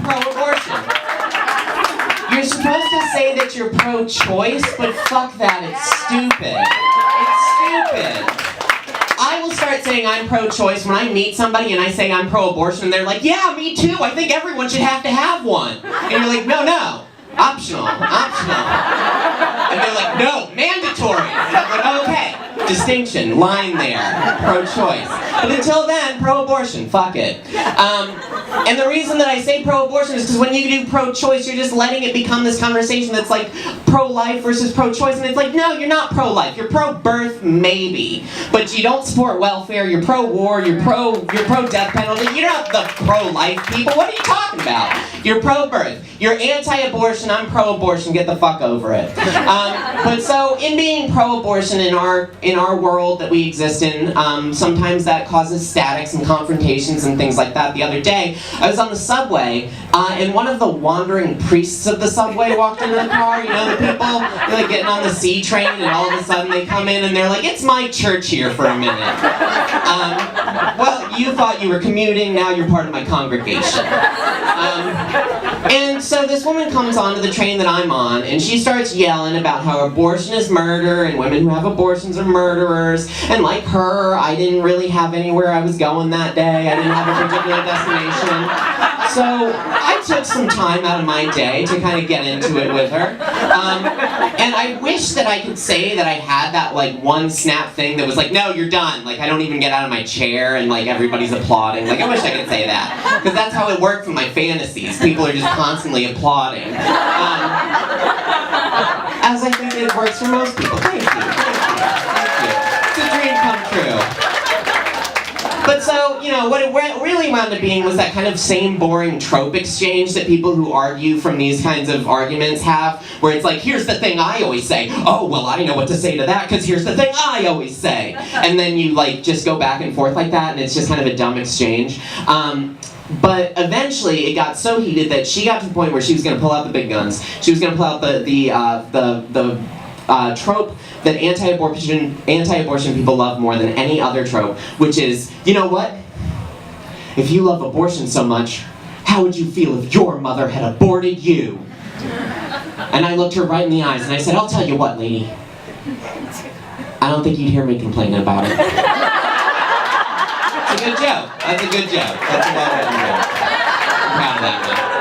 pro-abortion. You're supposed to say that you're pro-choice, but fuck that, it's stupid. It's stupid. I will start saying I'm pro-choice when I meet somebody and I say I'm pro-abortion and they're like, yeah, me too, I think everyone should have to have one. And you're like, no, optional. And they're like, no, mandatory. And I'm like, okay, distinction, line there, pro-choice. But until then, pro-abortion, fuck it. And the reason that I say pro-abortion is because when you do pro-choice, you're just letting it become this conversation that's like pro-life versus pro-choice, and it's like, no, you're not pro-life, you're pro-birth, maybe, but you don't support welfare, you're pro-war, you're pro-death penalty, you're not the pro-life people, what are you talking about? You're pro-birth, you're anti-abortion, I'm pro-abortion, get the fuck over it. But so, in being pro-abortion in our world that we exist in, sometimes that causes statics and confrontations and things like that. The other day, I was on the subway, and one of the wandering priests of the subway walked into the car. You know, the people, they're like getting on the C train, and all of a sudden they come in and they're like, it's my church here for a minute. Well, you thought you were commuting, now you're part of my congregation. And so this woman comes onto the train that I'm on, and she starts yelling about how abortion is murder, and women who have abortions are murderers, and like her, I didn't really have anywhere I was going that day, I didn't have a particular destination. So I took some time out of my day to kind of get into it with her. And I wish that I could say that I had that like one snap thing that was like, no, you're done. Like I don't even get out of my chair and like everybody's applauding. Like I wish I could say that. Because that's how it worked from my fantasies. People are just constantly applauding. As I think it works for most people. Thank you. It's a dream come true. But so, you know, what it really wound up being was that kind of same boring trope exchange that people who argue from these kinds of arguments have, where it's like, here's the thing I always say. Oh, well, I know what to say to that, because here's the thing I always say. And then you, like, just go back and forth like that, and it's just kind of a dumb exchange. But eventually, it got so heated that she got to the point where she was going to pull out the big guns. She was going to pull out the trope that anti-abortion people love more than any other trope, which is, you know what? If you love abortion so much, how would you feel if your mother had aborted you? And I looked her right in the eyes and I said, I'll tell you what, lady. I don't think you'd hear me complaining about it. It's a good joke. That's a good joke. That's a well-written joke. I'm proud of that one.